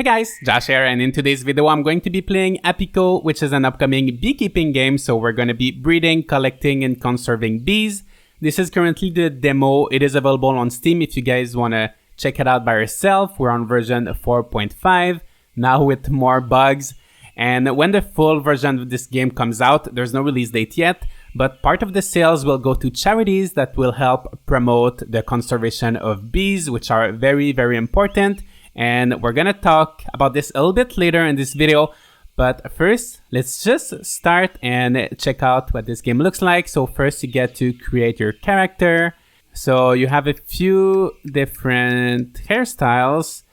Hey guys, Josh here, and in today's video I'm going to be playing Apico, which is an upcoming beekeeping game. So we're going to be breeding, collecting, and conserving bees. This is currently the demo. It is available on Steam if you guys want to check it out by yourself. We're on version 4.5, now with more bugs. And when the full version of this game comes out, there's no release date yet, but part of the sales will go to charities that will help promote the conservation of bees, which are very, very important. And we're gonna talk about this a little bit later in this video. But first, let's just start and check out what this game looks like. So first you get to create your character. So you have a few different hairstyles.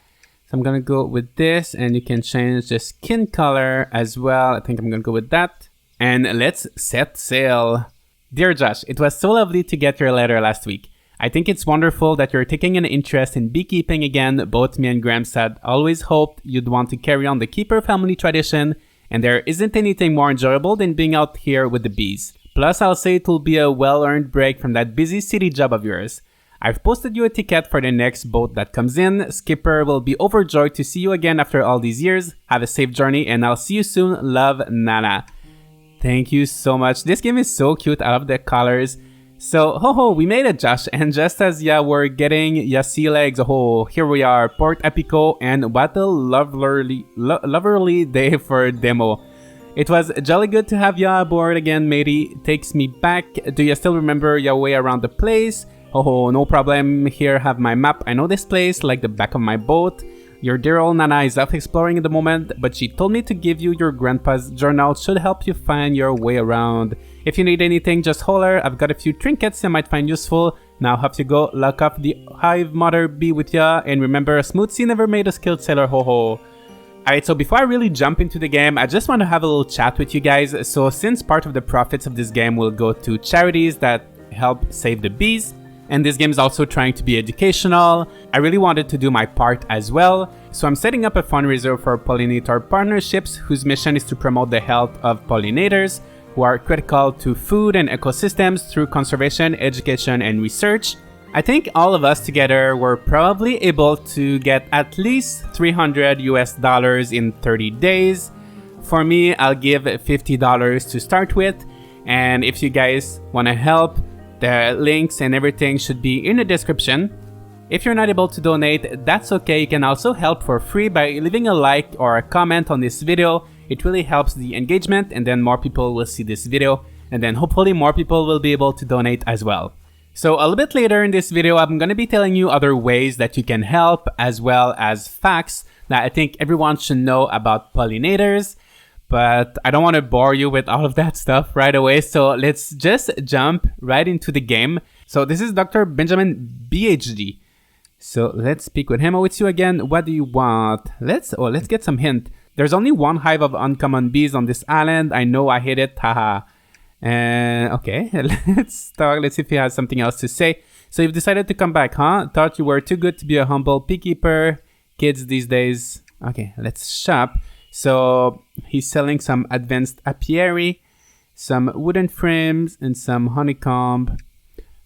So I'm gonna go with this, and you can change the skin color as well. I think I'm gonna go with that. And let's set sail. Dear Josh, it was so lovely to get your letter last week. I think it's wonderful that you're taking an interest in beekeeping again. Both me and Gramps had always hoped you'd want to carry on the keeper family tradition, and there isn't anything more enjoyable than being out here with the bees. Plus, I'll say it will be a well-earned break from that busy city job of yours. I've posted you a ticket for the next boat that comes in. Skipper will be overjoyed to see you again after all these years. Have a safe journey, and I'll see you soon. Love, Nana. Thank you so much. This game is so cute. I love the colors. So, we made it, Josh. And just as we're getting sea legs, here we are, Port Apico, and what a lovely day for demo. It was jolly good to have ya aboard again, matey. Takes me back. Do you still remember your way around the place? No problem. Here, have my map. I know this place like the back of my boat. Your dear old Nana is off exploring at the moment, but she told me to give you your grandpa's journal. Should help you find your way around. If you need anything, just holler. I've got a few trinkets you might find useful. Now have to go lock up the hive mother bee with ya. And remember, a smooth sea never made a skilled sailor, Alright, so before I really jump into the game, I just want to have a little chat with you guys. So since part of the profits of this game will go to charities that help save the bees, and this game is also trying to be educational, I really wanted to do my part as well. So I'm setting up a fundraiser for Pollinator Partnerships, whose mission is to promote the health of pollinators, who are critical to food and ecosystems through conservation, education, and research. I think all of us together were probably able to get at least $300 US in 30 days. For me, I'll give $50 to start with, and if you guys want to help, the links and everything should be in the description. If you're not able to donate, that's okay. You can also help for free by leaving a like or a comment on this video. It really helps the engagement, and then more people will see this video, and then hopefully more people will be able to donate as well. So a little bit later in this video, I'm going to be telling you other ways that you can help, as well as facts that I think everyone should know about pollinators. But I don't want to bore you with all of that stuff right away, so let's just jump right into the game. So this is Dr. Benjamin PhD. So let's speak with him. Oh, it's you again. What do you want? Let's get some hint. There's only one hive of uncommon bees on this island. I know, I hate it. Haha. Okay, let's talk. Let's see if he has something else to say. So you've decided to come back, huh? Thought you were too good to be a humble beekeeper. Kids these days. Okay, let's shop. So he's selling some advanced apiary, some wooden frames, and some honeycomb.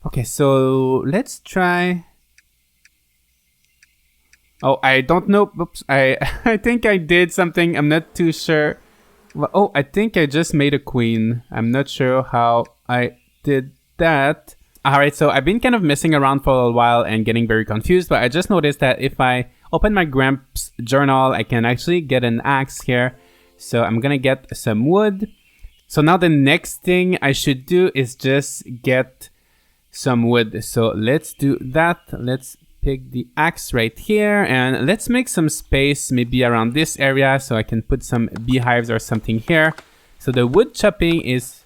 Okay, so let's try. Oh, I don't know. Oops, I think I did something. I'm not too sure. Well, I think I just made a queen. I'm not sure how I did that. Alright, so I've been kind of messing around for a little while and getting very confused, but I just noticed that if I open my Gramps journal, I can actually get an axe here. So I'm gonna get some wood. So now the next thing I should do is just get some wood. So let's do that. Let's pick the axe right here, and let's make some space maybe around this area so I can put some beehives or something here. So the wood chopping is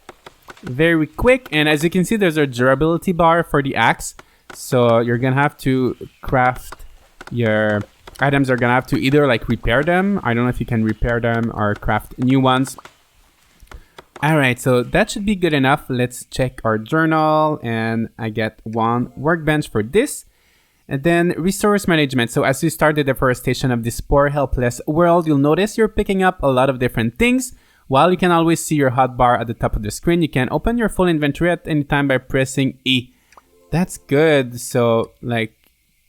very quick, and as you can see, there's a durability bar for the axe. So you're gonna have to craft your items. Are gonna have to either like repair them. I don't know if you can repair them or craft new ones. Alright, so that should be good enough. Let's check our journal, and I get one workbench for this. And then resource management. So as you start the deforestation of this poor, helpless world, you'll notice you're picking up a lot of different things. While you can always see your hotbar at the top of the screen, you can open your full inventory at any time by pressing E. That's good. So like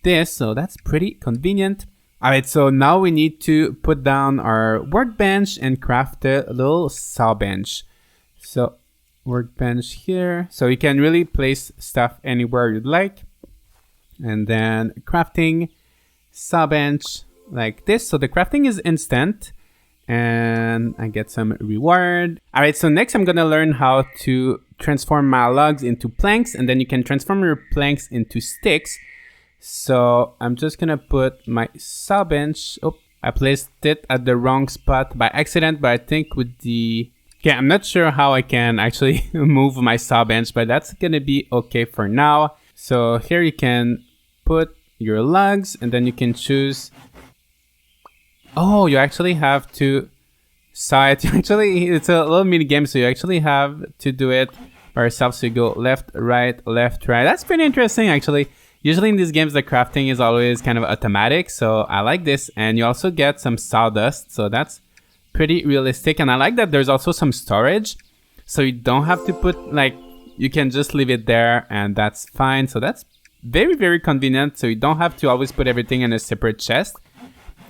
this, so that's pretty convenient. All right, so now we need to put down our workbench and craft a little saw bench. So workbench here. So you can really place stuff anywhere you'd like. And then crafting saw bench like this. So the crafting is instant and I get some reward. All right, so next I'm gonna learn how to transform my logs into planks, and then you can transform your planks into sticks. So I'm just gonna put my saw bench. Oh, I placed it at the wrong spot by accident, but I think with the... Okay, I'm not sure how I can actually move my saw bench, but that's gonna be okay for now. So here you can put your logs, and then you can choose... Oh, you actually have to saw it. Actually, it's a little mini game, so you actually have to do it by yourself. So you go left, right, left, right. That's pretty interesting, actually. Usually in these games, the crafting is always kind of automatic, so I like this. And you also get some sawdust, so that's pretty realistic. And I like that there's also some storage, so you don't have to put, like, you can just leave it there and that's fine. So that's very, very convenient. So you don't have to always put everything in a separate chest.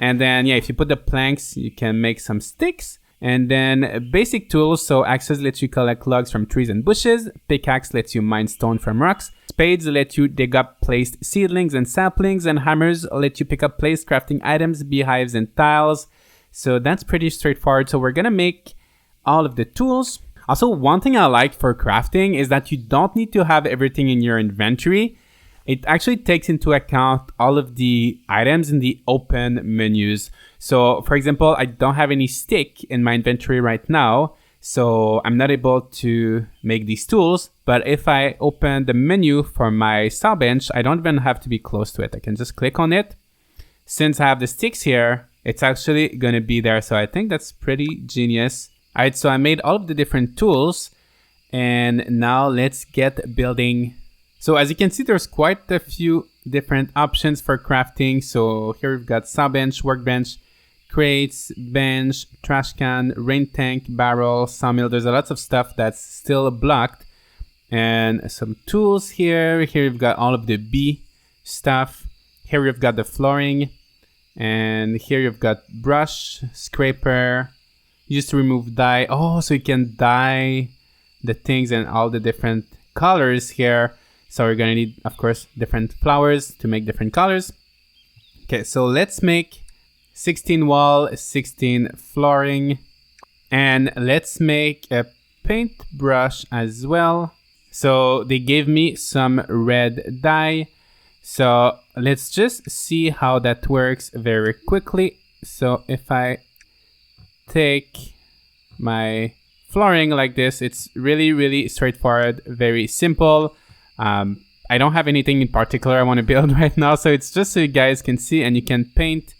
And then, yeah, if you put the planks, you can make some sticks. And then basic tools. So axes let you collect logs from trees and bushes. Pickaxe lets you mine stone from rocks. Spades let you dig up placed seedlings and saplings. And hammers let you pick up placed crafting items, beehives, and tiles. So that's pretty straightforward. So we're going to make all of the tools. Also, one thing I like for crafting is that you don't need to have everything in your inventory. It actually takes into account all of the items in the open menus. So for example, I don't have any stick in my inventory right now, so I'm not able to make these tools. But if I open the menu for my saw bench, I don't even have to be close to it. I can just click on it. Since I have the sticks here, it's actually going to be there. So I think that's pretty genius. All right, so I made all of the different tools, and now let's get building. So as you can see, there's quite a few different options for crafting. So here we've got saw bench, workbench, crates, bench, trash can, rain tank, barrel, sawmill. There's a lot of stuff that's still blocked. And some tools here. Here we've got all of the bee stuff. Here we've got the flooring. And here you've got brush, scraper, used to remove dye. Oh, so you can dye the things in all the different colors here. So we're gonna need, of course, different flowers to make different colors. Okay, so let's make 16 wall, 16 flooring, and let's make a paintbrush as well. So they gave me some red dye. So let's just see how that works very quickly. So if I take my flooring like this, it's really, really straightforward, very simple. I don't have anything in particular I want to build right now, so it's just so you guys can see, and you can paint.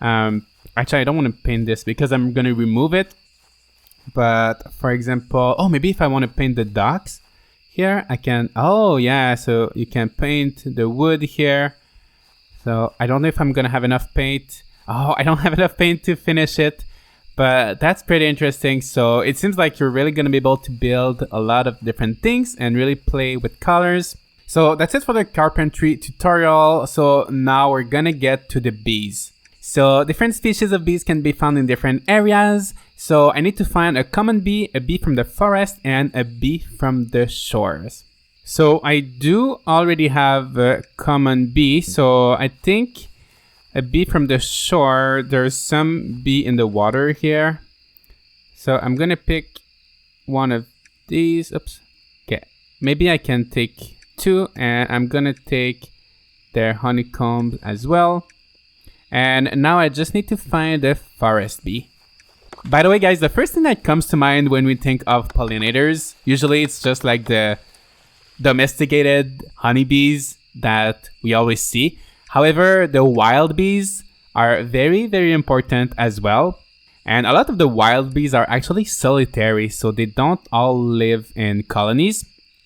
Actually, I don't want to paint this because I'm going to remove it. But for example, oh, maybe if I want to paint the docks here, I can. Oh, yeah, so you can paint the wood here. So I don't know if I'm going to have enough paint. Oh, I don't have enough paint to finish it. But that's pretty interesting. So it seems like you're really going to be able to build a lot of different things and really play with colors. So that's it for the carpentry tutorial. So now we're going to get to the bees. So different species of bees can be found in different areas. So I need to find a common bee, a bee from the forest, and a bee from the shores. So I do already have a common bee. So I think a bee from the shore, there's some bee in the water here. So I'm gonna pick one of these. Oops. Okay. Maybe I can take two, and I'm gonna take their honeycomb as well. And now I just need to find a forest bee. By the way, guys, the first thing that comes to mind when we think of pollinators, usually it's just like the domesticated honeybees that we always see. However, the wild bees are very, very important as well. And a lot of the wild bees are actually solitary, so they don't all live in colonies.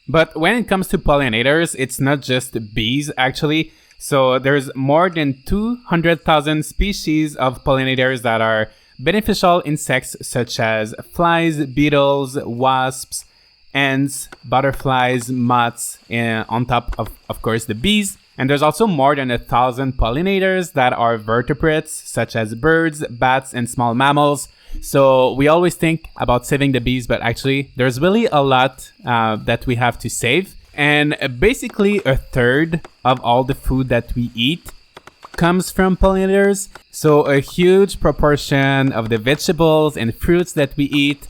But when it comes to pollinators, it's not just bees, actually. So there's more than 200,000 species of pollinators that are beneficial insects such as flies, beetles, wasps, ants, butterflies, moths, and on top of course, the bees. And there's also more than 1,000 pollinators that are vertebrates, such as birds, bats, and small mammals. So we always think about saving the bees, but actually there's really a lot that we have to save. And basically a third of all the food that we eat comes from pollinators. So a huge proportion of the vegetables and fruits that we eat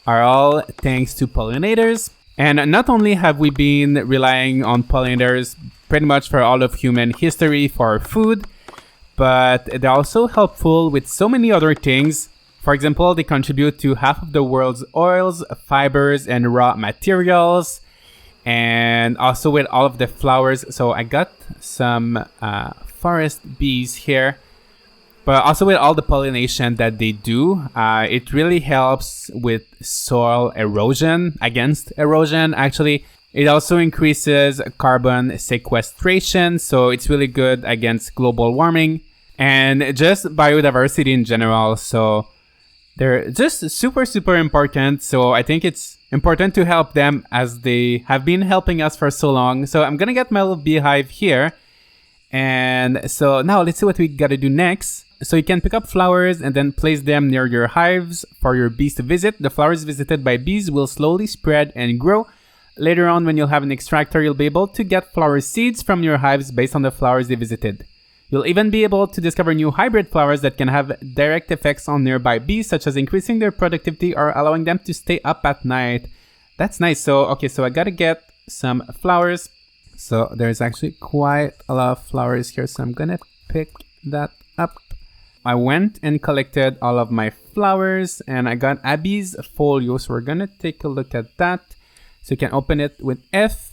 are all thanks to pollinators. And not only have we been relying on pollinators pretty much for all of human history for our food, but they're also helpful with so many other things. For example, they contribute to half of the world's oils, fibers, and raw materials, and also with all of the flowers. So I got some forest bees here, but also with all the pollination that they do, it really helps with soil erosion, against erosion actually. It also increases carbon sequestration, so it's really good against global warming and just biodiversity in general. So they're just super, super important. So I think it's important to help them as they have been helping us for so long. So I'm gonna get my little beehive here. And so now let's see what we gotta do next. So you can pick up flowers and then place them near your hives for your bees to visit. The flowers visited by bees will slowly spread and grow. Later on, when you'll have an extractor, you'll be able to get flower seeds from your hives based on the flowers they visited. You'll even be able to discover new hybrid flowers that can have direct effects on nearby bees, such as increasing their productivity or allowing them to stay up at night. That's nice. So, okay, so I gotta get some flowers. So there's actually quite a lot of flowers here, so I'm gonna pick that up. I went and collected all of my flowers and I got Abby's folio, so we're gonna take a look at that. So you can open it with F,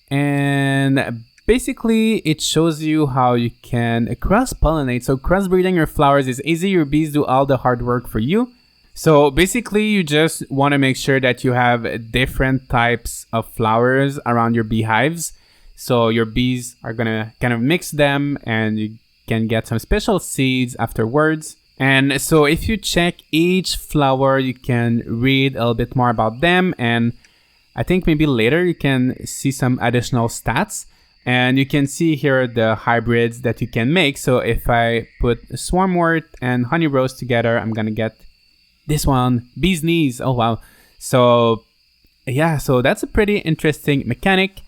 and basically it shows you how you can cross-pollinate. So crossbreeding your flowers is easy. Your bees do all the hard work for you. So basically you just want to make sure that you have different types of flowers around your beehives. So your bees are gonna kind of mix them and you can get some special seeds afterwards. And so if you check each flower, you can read a little bit more about them, and I think maybe later you can see some additional stats, and you can see here the hybrids that you can make. So if I put swarmwort and honey rose together, I'm gonna get this one, bee's knees. Oh wow. So yeah, so that's a pretty interesting mechanic.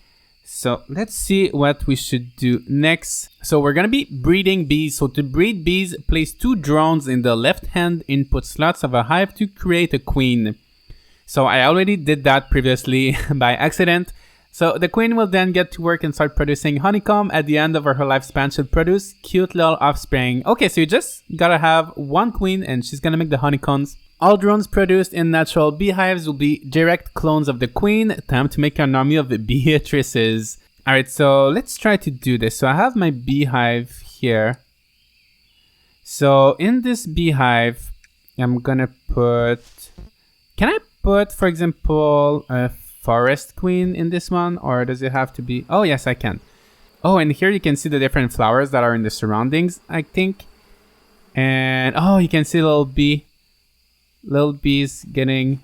So let's see what we should do next. So we're gonna be breeding bees. So to breed bees, place 2 drones in the left-hand input slots of a hive to create a queen. So I already did that previously by accident. So the queen will then get to work and start producing honeycomb. At the end of her lifespan, she'll produce cute little offspring. Okay, so you just gotta have 1 queen and she's gonna make the honeycombs. All drones produced in natural beehives will be direct clones of the queen. Time to make an army of beatrices. Alright, so let's try to do this. So I have my beehive here. So in this beehive, I'm gonna put... Can I put, for example, a forest queen in this one, or does it have to be... Oh yes, I can. Oh, and here you can see the different flowers that are in the surroundings, I think. And oh, you can see little bees getting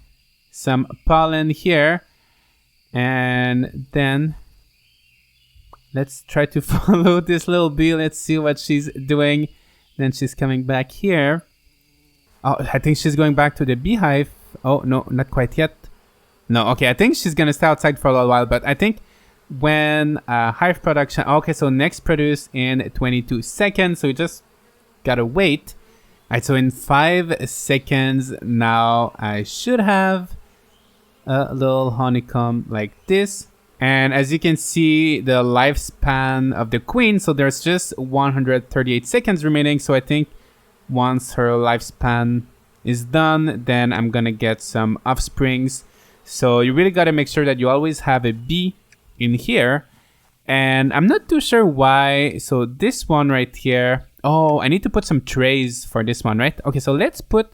some pollen here. And then let's try to follow this little bee. Let's see what she's doing. Then she's coming back here. Oh, I think she's going back to the beehive. Oh, no, not quite yet. No, okay, I think she's gonna stay outside for a little while, but I think when Hive Production... Okay, so next produce in 22 seconds, so we just gotta wait. Alright, so in 5 seconds now, I should have a little honeycomb like this. And as you can see, the lifespan of the queen, so there's just 138 seconds remaining, so I think once her lifespan is done, then I'm gonna get some offsprings. So you really gotta make sure that you always have a bee in here. And I'm not too sure why. So this one right here. Oh, I need to put some trays for this one, right? Okay, so let's put,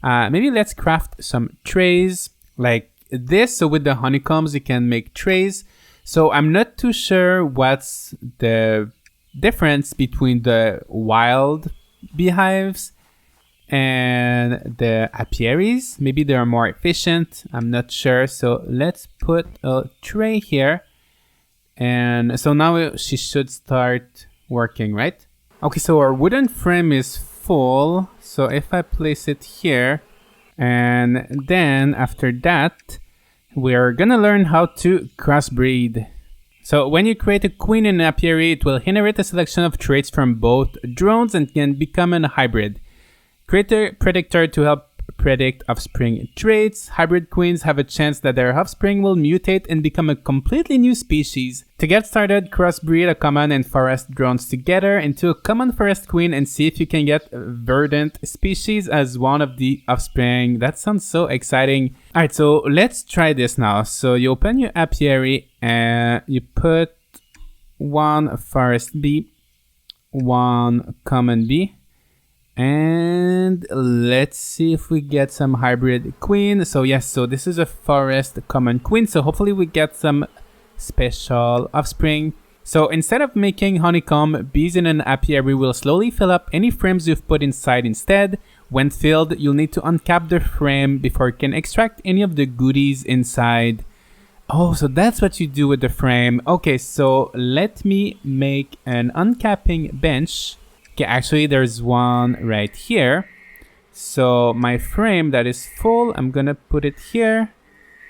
maybe let's craft some trays like this. So with the honeycombs, you can make trays. So I'm not too sure what's the difference between the wild beehives and the apiaries. Maybe they're more efficient. I'm not sure. So let's put a tray here. And so now she should start working, right? Okay, so our wooden frame is full. So if I place it here, and then after that, we're gonna learn how to crossbreed. So when you create a queen in an apiary, it will inherit a selection of traits from both drones and can become a hybrid. Create a predictor to help predict offspring traits. Hybrid queens have a chance that their offspring will mutate and become a completely new species. To get started, crossbreed a common and forest drones together into a common forest queen and see if you can get verdant species as one of the offspring. That sounds so exciting. Alright, so let's try this now. So you open your apiary and you put one forest bee, one common bee, and let's see if we get some hybrid queen. So yes, so this is a forest common queen, so hopefully we get some special offspring. So instead of making honeycomb, bees in an apiary will slowly fill up any frames you've put inside instead. When filled, you'll need to uncap the frame before you can extract any of the goodies inside. Oh, so that's what you do with the frame. Okay, so let me make an uncapping bench. Okay, actually there's one right here. So my frame that is full, I'm gonna put it here.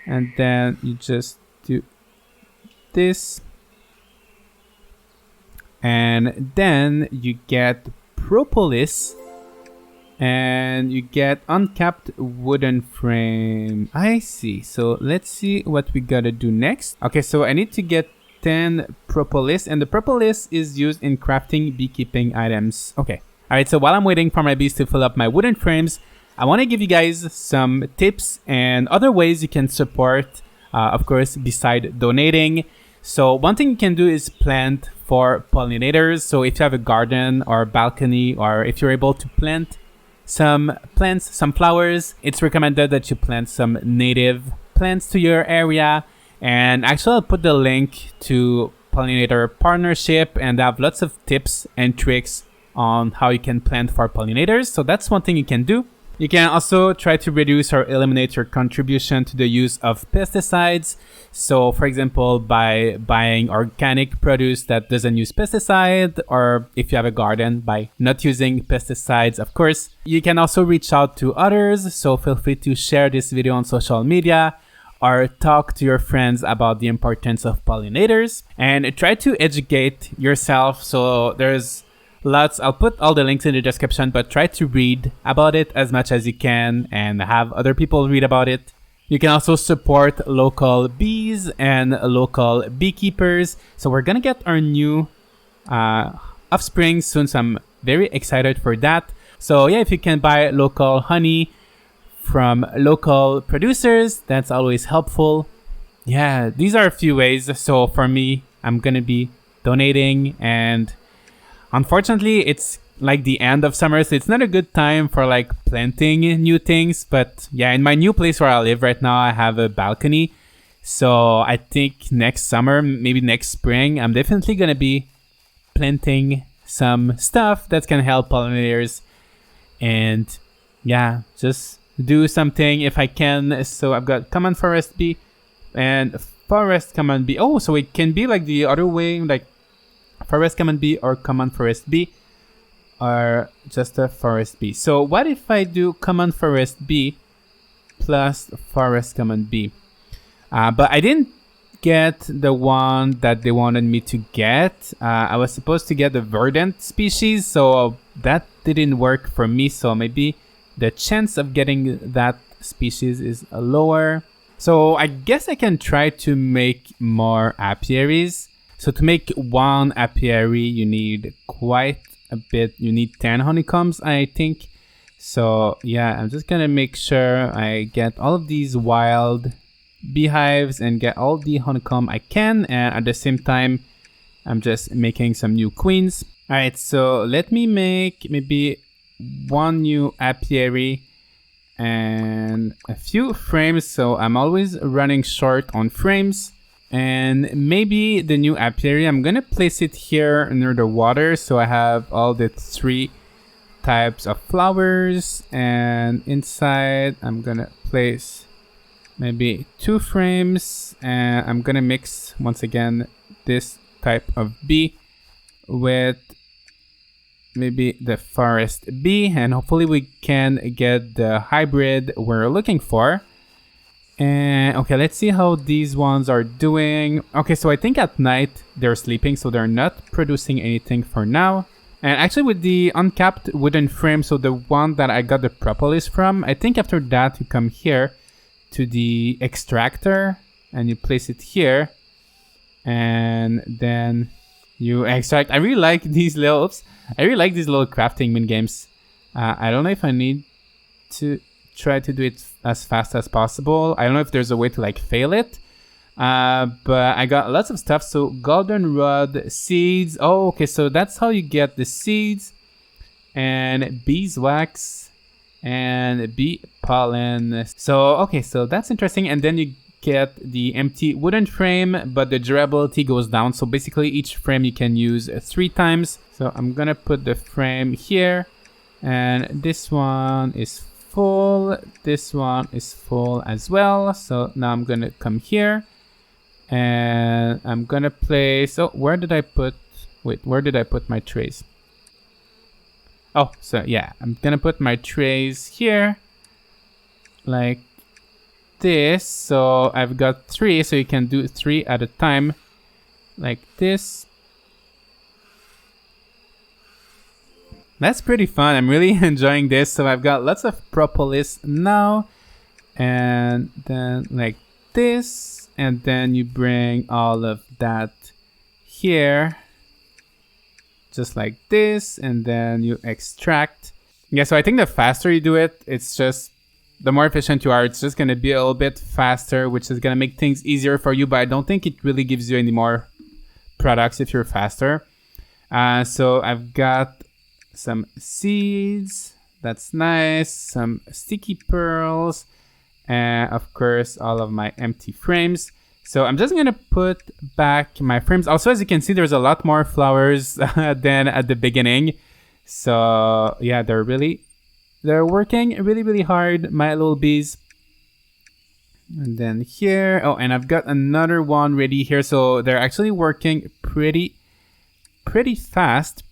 And then you just do this. And then you get propolis. And you get uncapped wooden frame. I see. So let's see what we gotta do next. Okay, so I need to get 10 propolis, and the propolis is used in crafting beekeeping items. Okay. Alright, so while I'm waiting for my bees to fill up my wooden frames, I want to give you guys some tips and other ways you can support, of course, beside donating. So one thing you can do is plant for pollinators. So if you have a garden or a balcony, or if you're able to plant some plants, some flowers, it's recommended that you plant some native plants to your area. And actually, I'll put the link to Pollinator Partnership, and they have lots of tips and tricks on how you can plant for pollinators. So that's one thing you can do. You can also try to reduce or eliminate your contribution to the use of pesticides. So for example, by buying organic produce that doesn't use pesticide, or if you have a garden, by not using pesticides, of course. You can also reach out to others. So feel free to share this video on social media, or talk to your friends about the importance of pollinators, and try to educate yourself. So there's lots, I'll put all the links in the description, but try to read about it as much as you can and have other people read about it. You can also support local bees and local beekeepers. So we're gonna get our new offspring soon, so I'm very excited for that. So yeah, if you can buy local honey from local producers, that's always helpful. Yeah, these are a few ways. So for me, I'm gonna be donating, and unfortunately it's like the end of summer, so it's not a good time for like planting new things. But yeah, in my new place where I live right now, I have a balcony. So I think next summer, maybe next spring, I'm definitely gonna be planting some stuff that's gonna help pollinators. And yeah, just do something if I can. So I've got common forest bee and forest common bee. Oh, so it can be like the other way, like forest common bee or common forest bee, or just a forest bee. So what if I do common forest bee plus forest common bee? But I didn't get the one that they wanted me to get. I was supposed to get the verdant species, so that didn't work for me. So maybe the chance of getting that species is lower. So I guess I can try to make more apiaries. So to make one apiary, you need quite a bit. You need 10 honeycombs, I think. So yeah, I'm just gonna make sure I get all of these wild beehives and get all the honeycomb I can. And at the same time, I'm just making some new queens. All right, so let me make maybe one new apiary and a few frames. So I'm always running short on frames. And maybe the new apiary, I'm gonna place it here near the water, so I have all the 3 types of flowers. And inside I'm gonna place maybe 2 frames, and I'm gonna mix once again this type of bee with maybe the forest bee, and hopefully we can get the hybrid we're looking for. And okay, let's see how these ones are doing. Okay, so I think at night they're sleeping, so they're not producing anything for now. And actually with the uncapped wooden frame, so the one that I got the propolis from, I think after that you come here to the extractor and you place it here. And then you extract. I really like these little crafting min games. I don't know if I need to try to do it as fast as possible. I don't know if there's a way to like fail it. But I got lots of stuff. So goldenrod seeds. Oh, okay. So that's how you get the seeds and beeswax and bee pollen. So, okay. So that's interesting. And then you get the empty wooden frame, but the durability goes down. So basically each frame you can use 3 times. So I'm gonna put the frame here, and this one is full. This one is full as well. So now I'm gonna come here and I'm gonna place, oh, where did I put my trays? Oh, so yeah, I'm gonna put my trays here like this. So I've got 3, so you can do 3 at a time like this. That's pretty fun. I'm really enjoying this. So I've got lots of propolis now, and then like this, and then you bring all of that here just like this, and then you extract. Yeah, so I think the faster you do it, it's just the more efficient you are. It's just going to be a little bit faster, which is going to make things easier for you, but I don't think it really gives you any more products if you're faster. So I've got some seeds, that's nice, some sticky pearls, and of course all of my empty frames. So I'm just gonna put back my frames. Also, as you can see, there's a lot more flowers than at the beginning. So yeah, they're working really hard, my little bees. And then here, oh, and I've got another one ready here. So they're actually working pretty fast.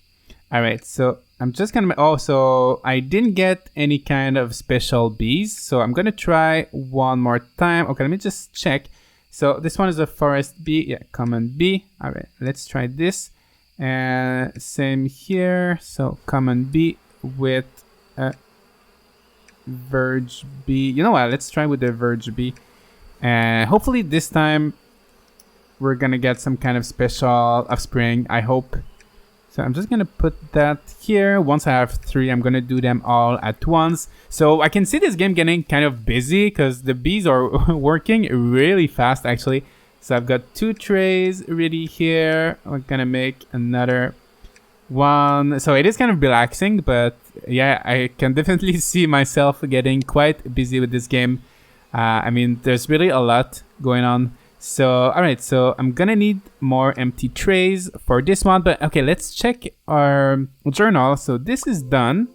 All right, so I'm just gonna, oh, so I didn't get any kind of special bees. So I'm gonna try one more time. Okay, let me just check. So this one is a forest bee, yeah, common bee. All right, let's try this. And same here. So common bee with a verge bee. You know what? Let's try with the verge bee. And hopefully this time we're gonna get some kind of special offspring, I hope. So I'm just gonna put that here. Once I have 3, I'm gonna do them all at once. So I can see this game getting kind of busy because the bees are working really fast actually. So I've got 2 trays ready here. We're gonna make another one. So it is kind of relaxing, but yeah, I can definitely see myself getting quite busy with this game. I mean, there's really a lot going on. So, all right, so I'm gonna need more empty trays for this one, but okay, let's check our journal. So this is done.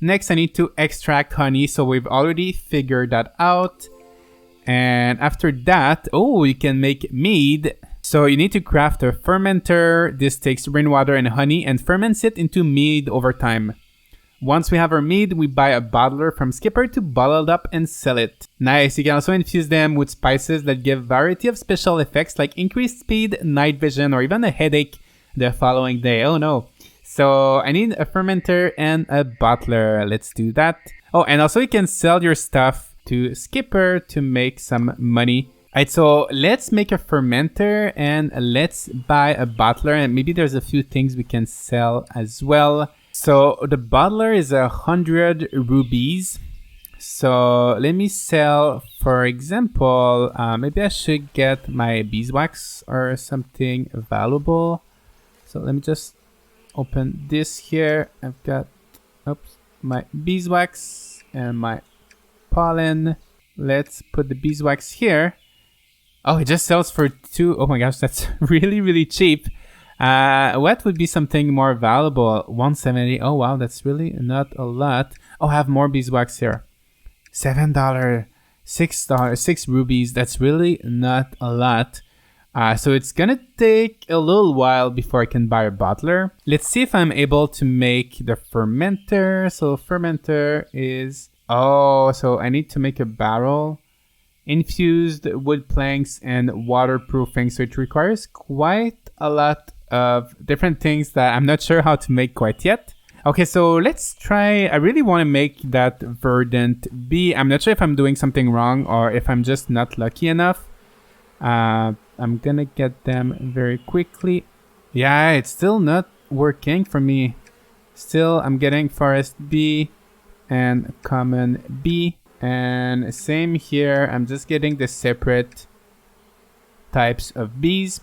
Next, I need to extract honey. So we've already figured that out. And after that, oh, you can make mead. So you need to craft a fermenter. This takes rainwater and honey and ferments it into mead over time. Once we have our mead, we buy a bottler from Skipper to bottle it up and sell it. Nice, you can also infuse them with spices that give variety of special effects like increased speed, night vision, or even a headache the following day. Oh no. So I need a fermenter and a bottler. Let's do that. Oh, and also you can sell your stuff to Skipper to make some money. Alright, so let's make a fermenter and let's buy a bottler, and maybe there's a few things we can sell as well. So the bottler is 100 rubies. So let me sell, for example, maybe I should get my beeswax or something valuable. So let me just open this here. I've got, oops, my beeswax and my pollen. Let's put the beeswax here. Oh, it just sells for 2. Oh my gosh, that's really cheap. What would be something more valuable? 170. Oh wow, that's really not a lot. Oh, I have more beeswax here. $7, $6, 6 rubies. That's really not a lot. So it's gonna take a little while before I can buy a Butler. Let's see if I'm able to make the fermenter. So fermenter is... Oh, so I need to make a barrel. Infused wood planks and waterproofing. So it requires quite a lot of different things that I'm not sure how to make quite yet. Okay, so let's try. I really want to make that verdant bee. I'm not sure if I'm doing something wrong or if I'm just not lucky enough. I'm gonna get them very quickly. Yeah, it's still not working for me. Still, I'm getting forest bee and common bee. And same here, I'm just getting the separate types of bees.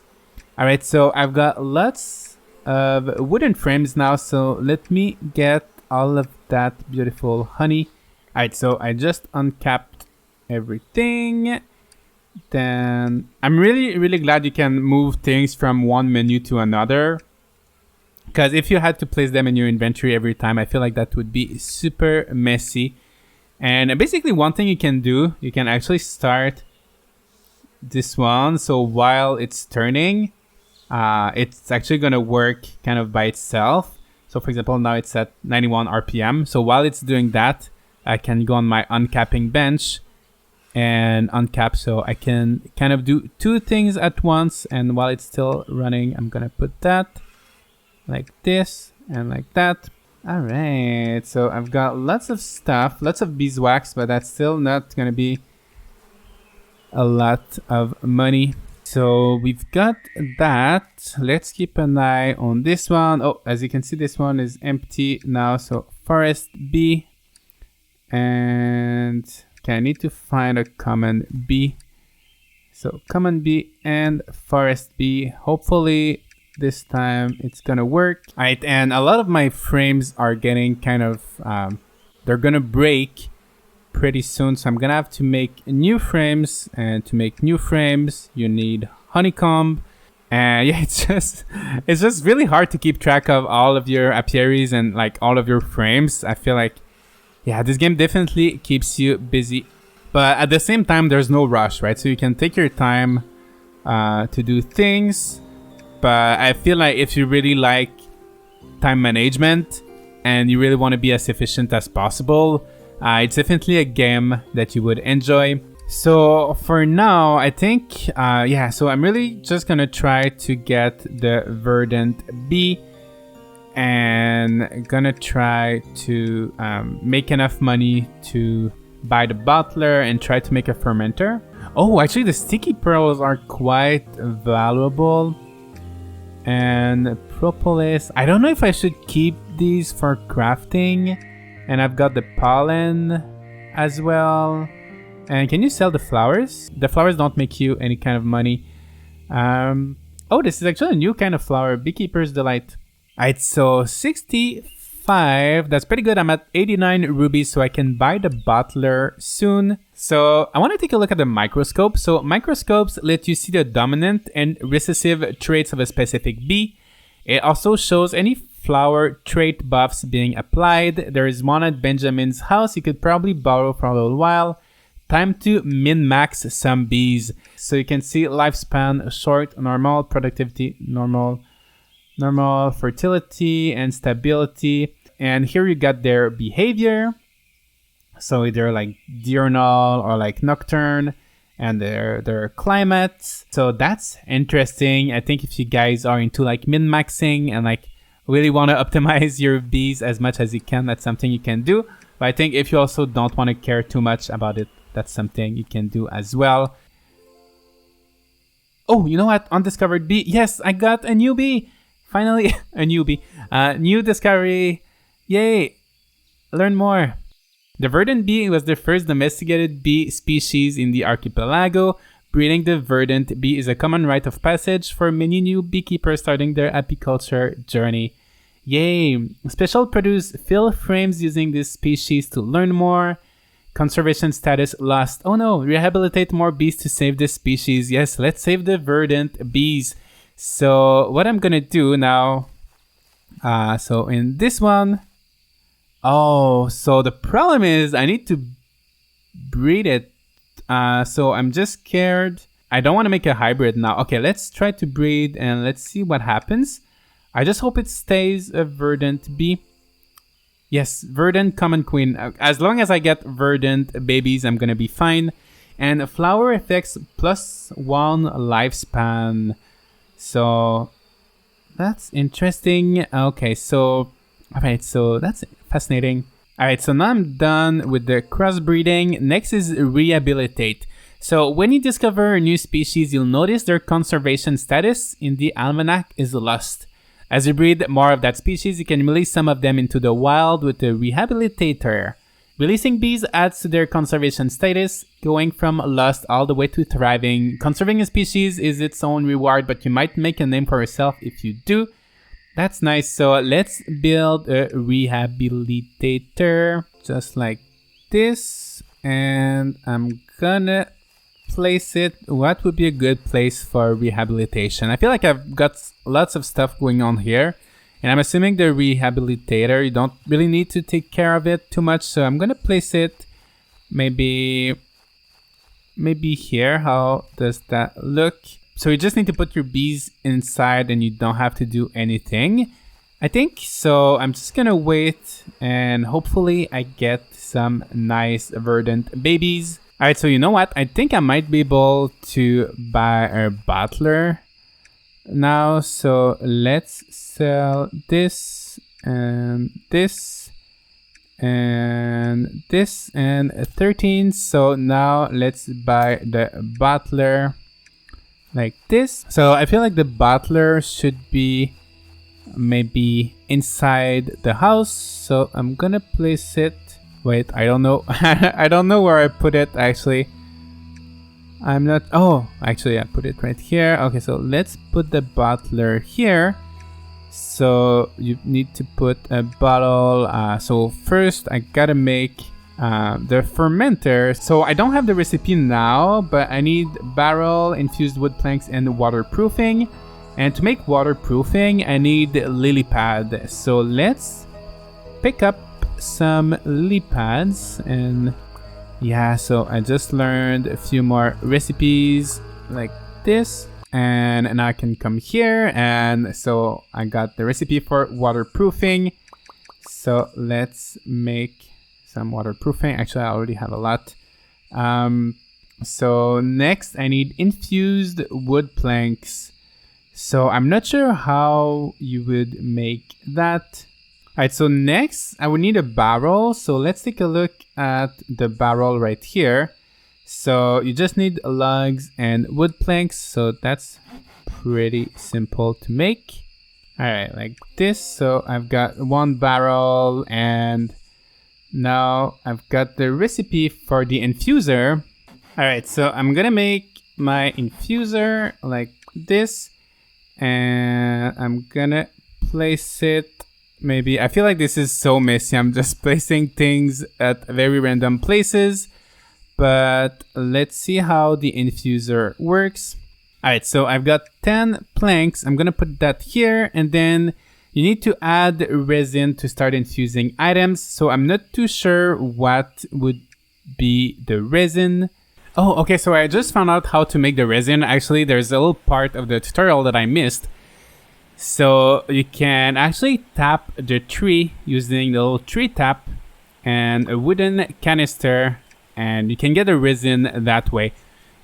All right, so I've got lots of wooden frames now. So let me get all of that beautiful honey. All right, so I just uncapped everything. Then I'm really glad you can move things from one menu to another, because if you had to place them in your inventory every time, I feel like that would be super messy. And basically one thing you can do, you can actually start this one. So while it's turning, it's actually going to work kind of by itself. So for example, now it's at 91 RPM. So while it's doing that, I can go on my uncapping bench and uncap, so I can kind of do two things at once. And while it's still running, I'm gonna put that like this and like that. All right, so I've got lots of stuff, lots of beeswax, but that's still not gonna be a lot of money. So we've got that. Let's keep an eye on this one. Oh, as you can see, this one is empty now. So forest bee, and okay, I need to find a common bee. So common bee and forest bee. Hopefully this time it's gonna work. All right, and a lot of my frames are getting kind of, they're gonna break pretty soon. So I'm gonna have to make new frames, and to make new frames, you need honeycomb. And yeah, it's just really hard to keep track of all of your apiaries and like all of your frames. I feel like, yeah, this game definitely keeps you busy, but at the same time, there's no rush, right? So you can take your time to do things. But I feel like if you really like time management and you really want to be as efficient as possible, it's definitely a game that you would enjoy. So for now, I think, yeah, so I'm really just going to try to get the verdant bee, and gonna try to make enough money to buy the Butler and try to make a fermenter. Oh, actually the sticky pearls are quite valuable. And propolis, I don't know if I should keep these for crafting. And I've got the pollen as well. And can you sell the flowers? The flowers don't make you any kind of money. Oh, this is actually a new kind of flower, Beekeeper's Delight. Alright, so 65, that's pretty good. I'm at 89 rubies, so I can buy the Butler soon. So I want to take a look at the microscope. So microscopes let you see the dominant and recessive traits of a specific bee. It also shows any flower trait buffs being applied. There is one at Benjamin's house you could probably borrow for a little while. Time to min-max some bees. So you can see lifespan, short, normal, productivity, normal, fertility, and stability. And here you got their behavior. So either like diurnal or like nocturne, and their climates. So that's interesting. I think if you guys are into like min-maxing and like really want to optimize your bees as much as you can, that's something you can do. But I think if you also don't want to care too much about it, that's something you can do as well. Oh, you know what? Undiscovered bee. Yes, I got a new bee. Finally, a new bee. New discovery. Yay. Learn more. The verdant bee was the first domesticated bee species in the archipelago. Breeding the verdant bee is a common rite of passage for many new beekeepers starting their apiculture journey. Yay! Special produce fill frames using this species to learn more. Conservation status lost. Oh no, rehabilitate more bees to save this species. Yes, let's save the verdant bees. So what I'm gonna do now, so in this one, oh, so the problem is I need to breed it. So I'm just scared I don't want to make a hybrid now. Okay, let's try to breed and let's see what happens. I just hope it stays a verdant bee. Yes, verdant common queen. As long as I get verdant babies, I'm gonna be fine. And flower effects +1 lifespan. So that's interesting. Okay, so alright, so that's fascinating. Alright, so now I'm done with the crossbreeding. Next is rehabilitate. So when you discover a new species, you'll notice their conservation status in the almanac is lost. As you breed more of that species, you can release some of them into the wild with the rehabilitator. Releasing bees adds to their conservation status, going from lost all the way to thriving. Conserving a species is its own reward, but you might make a name for yourself if you do. That's nice. So let's build a rehabilitator just like this. And I'm gonna place it. What would be a good place for rehabilitation? I feel like I've got lots of stuff going on here. And I'm assuming the rehabilitator, you don't really need to take care of it too much. So I'm gonna place it maybe here. How does that look? So you just need to put your bees inside and you don't have to do anything, I think. So I'm just gonna wait and hopefully I get some nice verdant babies. All right, so you know what? I think I might be able to buy a Butler now. So let's sell this and this and this and 13. So now let's buy the Butler like this. So I feel like the Butler should be maybe inside the house. So I'm gonna place it. Wait, I don't know. I don't know where I put it actually. I'm not. Oh, actually, I put it right here. Okay, so let's put the Butler here. So you need to put a bottle. So first, I gotta make the fermenter. So I don't have the recipe now, but I need barrel, infused wood planks, and waterproofing. And to make waterproofing, I need lily pad. So let's pick up some lily pads. And yeah, so I just learned a few more recipes like this. And now I can come here. And so I got the recipe for waterproofing. So let's make some waterproofing. Actually, I already have a lot. So next I need infused wood planks. So I'm not sure how you would make that. All right, so next I would need a barrel. So let's take a look at the barrel right here. So you just need logs and wood planks. So that's pretty simple to make. All right, like this. So I've got one barrel and now I've got the recipe for the infuser. All right, so I'm gonna make my infuser like this. And I'm gonna place it maybe. I feel like this is so messy. I'm just placing things at very random places. But let's see how the infuser works. All right, so I've got 10 planks. I'm gonna put that here, and then you need to add resin to start infusing items. So I'm not too sure what would be the resin. Oh, okay, so I just found out how to make the resin. Actually, there's a little part of the tutorial that I missed. So you can actually tap the tree using the little tree tap and a wooden canister, and you can get the resin that way.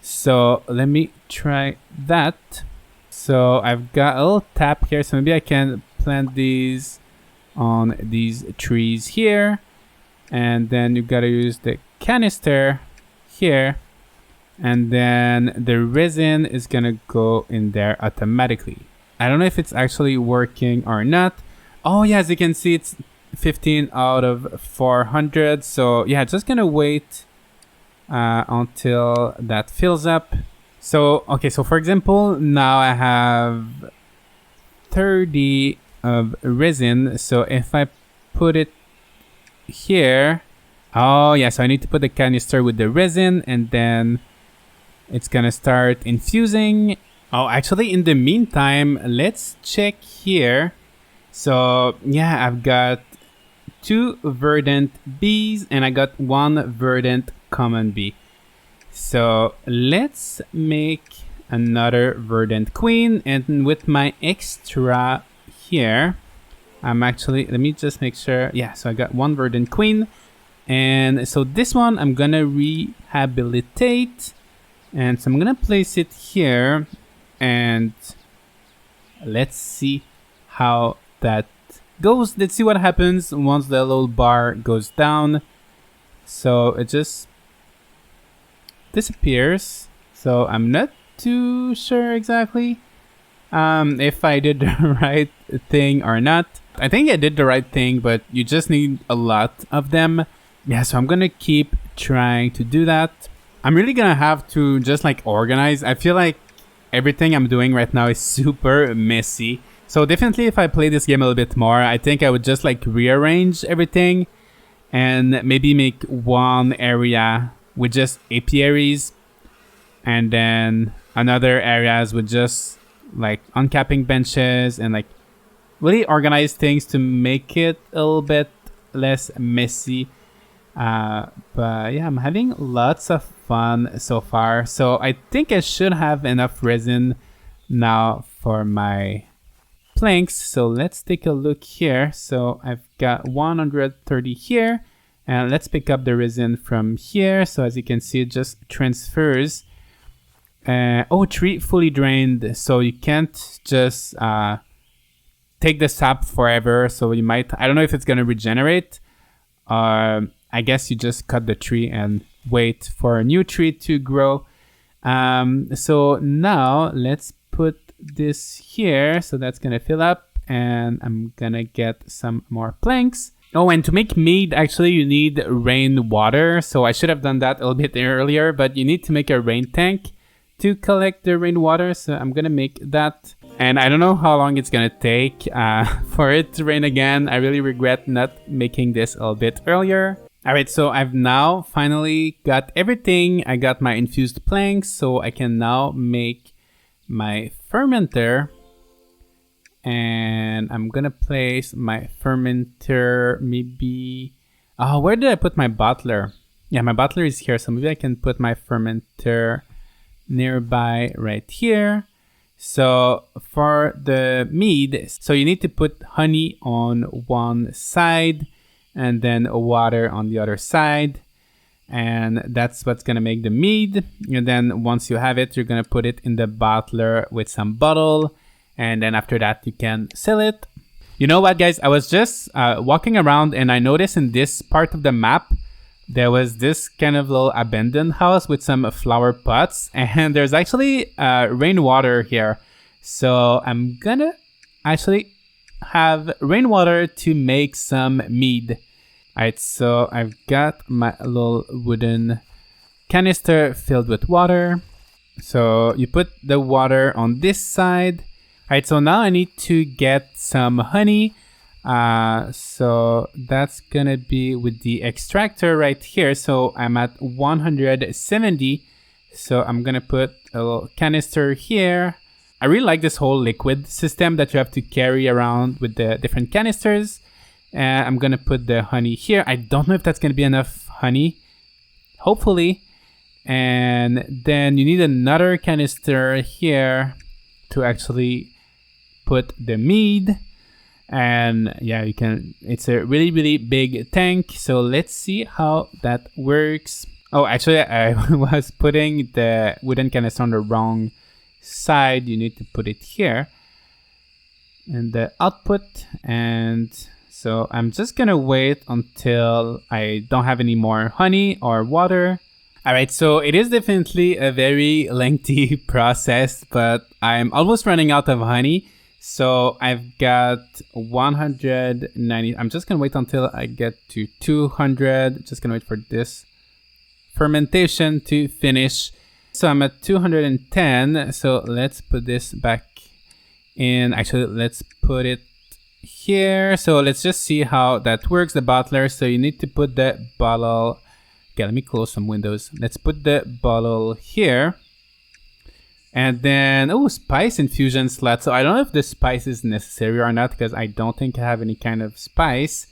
So let me try that. So I've got a little tap here, so maybe I can plant these on these trees here. And then you gotta use the canister here. And then the resin is gonna go in there automatically. I don't know if it's actually working or not. Oh yeah, as you can see, it's 15 out of 400. So yeah, just gonna wait until that fills up. So, okay, so for example, now I have 30 of resin. So if I put it here, oh yeah, so I need to put the canister with the resin and then it's gonna start infusing. Oh, actually, in the meantime, let's check here. So yeah, I've got 2 verdant bees and I got 1 verdant common bee. So let's make another verdant queen, and with my extra here, I'm actually, let me just make sure. Yeah, so I got one verdant queen, and so this one I'm gonna rehabilitate, and so I'm gonna place it here, and let's see how that goes. Let's see what happens once the little bar goes down. So it just disappears. So I'm not too sure exactly if I did the right thing or not. I think I did the right thing, but you just need a lot of them. Yeah, so I'm gonna keep trying to do that. I'm really gonna have to just like organize. I feel like everything I'm doing right now is super messy. So definitely if I play this game a little bit more, I think I would just like rearrange everything and maybe make one area with just apiaries, and then another areas with just like uncapping benches, and like really organize things to make it a little bit less messy. But yeah, I'm having lots of fun so far. So I think I should have enough resin now for my planks. So let's take a look here. So I've got 130 here, and let's pick up the resin from here. So as you can see, it just transfers. Tree fully drained, so you can't just take the sap forever. So you might, I don't know if it's gonna regenerate. I guess you just cut the tree and wait for a new tree to grow. So now let's put this here. So that's gonna fill up, and I'm gonna get some more planks. Oh, and to make mead, actually you need rainwater. So I should have done that a little bit earlier, but you need to make a rain tank to collect the rainwater. So I'm gonna make that. And I don't know how long it's gonna take for it to rain again. I really regret not making this a little bit earlier. All right, so I've now finally got everything. I got my infused planks, so I can now make my fermenter. And I'm gonna place my fermenter maybe... Oh, where did I put my Butler? Yeah, my Butler is here, so maybe I can put my fermenter nearby right here. So for the mead, so you need to put honey on one side and then water on the other side, and that's what's gonna make the mead. And then once you have it, you're gonna put it in the bottler with some bottle, and then after that you can sell it. You know what, guys, I was just walking around, and I noticed in this part of the map there was this kind of little abandoned house with some flower pots, and there's actually rainwater here. So I'm gonna actually have rainwater to make some mead. Alright, so I've got my little wooden canister filled with water. So you put the water on this side. Alright, so now I need to get some honey. So that's gonna be with the extractor right here. So I'm at 170. So I'm gonna put a little canister here. I really like this whole liquid system that you have to carry around with the different canisters. And I'm gonna put the honey here. I don't know if that's gonna be enough honey. Hopefully. And then you need another canister here to actually put the mead. And yeah, you can, it's a really, really big tank. So let's see how that works. Oh, actually, I was putting the wooden canister on the wrong side. You need to put it here. And the output. And so I'm just gonna wait until I don't have any more honey or water. All right, so it is definitely a very lengthy process, but I'm almost running out of honey. So I've got 190. I'm just gonna wait until I get to 200. Just gonna wait for this fermentation to finish. So I'm at 210. So let's put this back in. Actually, let's put it here. So let's just see how that works, the bottler. So you need to put the bottle. Okay, let me close some windows. Let's put the bottle here. And then, oh, spice infusion slot. So I don't know if the spice is necessary or not, because I don't think I have any kind of spice.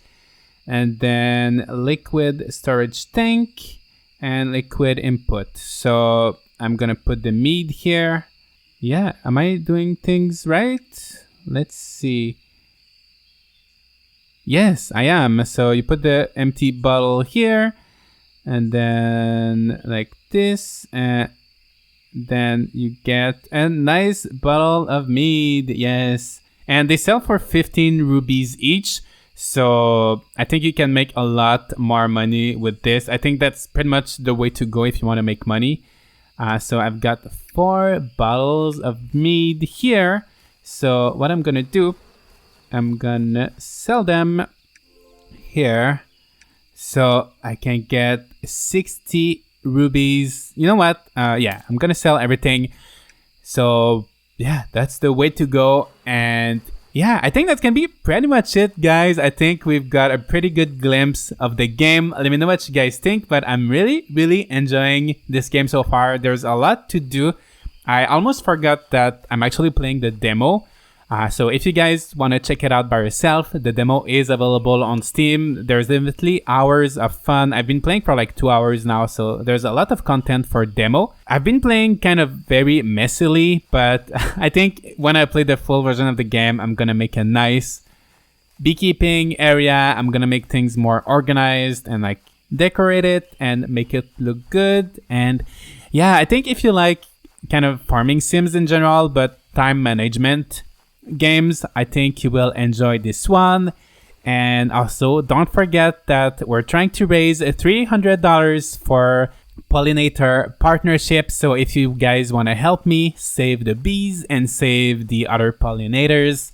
And then liquid storage tank. and liquid input. So I'm gonna put the mead here. Yeah, am I doing things right? Let's see. Yes, I am. So you put the empty bottle here, and then like this, and then you get a nice bottle of mead. Yes, and they sell for 15 rubies each. So I think you can make a lot more money with this. I think that's pretty much the way to go if you want to make money. So I've got 4 bottles of mead here. So what I'm gonna do, I'm gonna sell them here. So I can get 60 rubies. You know what? Yeah, I'm gonna sell everything. So yeah, that's the way to go. And yeah, I think that's gonna be pretty much it, guys. I think we've got a pretty good glimpse of the game. Let me know what you guys think, but I'm really enjoying this game so far. There's a lot to do. I almost forgot that I'm actually playing the demo. So if you guys want to check it out by yourself, the demo is available on Steam. There's definitely hours of fun. I've been playing for like 2 hours now, so there's a lot of content for demo. I've been playing kind of very messily, but I think when I play the full version of the game, I'm gonna make a nice beekeeping area. I'm gonna make things more organized and like decorate it and make it look good. And yeah, I think if you like kind of farming sims in general, but time management games, I think you will enjoy this one. And also don't forget that we're trying to raise $300 for Pollinator Partnership. So if you guys want to help me save the bees and save the other pollinators,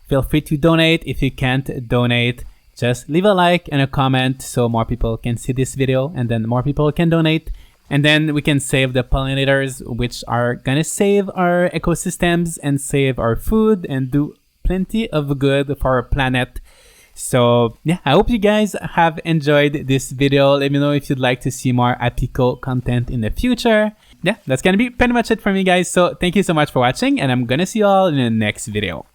feel free to donate. If you can't donate, just leave a like and a comment so more people can see this video, and then more people can donate. And then we can save the pollinators, which are gonna save our ecosystems and save our food and do plenty of good for our planet. So yeah, I hope you guys have enjoyed this video. Let me know if you'd like to see more Apico content in the future. Yeah, that's gonna be pretty much it for me, guys. So thank you so much for watching, and I'm gonna see you all in the next video.